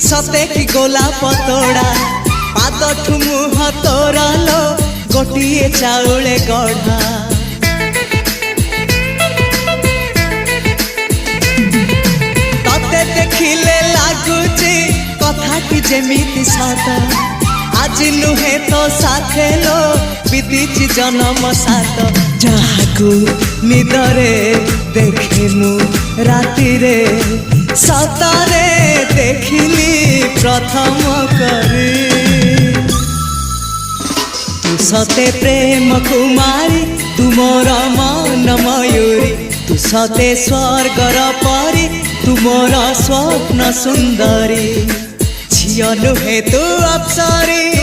सते कि गोलाप तोड़ा पाद मुह तोर लो गोटे चाउले गढ़ा तते देखिले लगुची कथाटी जेमिति सत आज नुहे तो साथे लो बीतीची जन्म सात जहाकू निदरे देखे मु राति रे सतरे देखिली प्रथम करी तू सते प्रेम कुमारी तू मोर मन मयूरी तू सते स्वर्गर परी तू मोर स्वप्न सुंदरी झियो नुहे तू अप्सरी।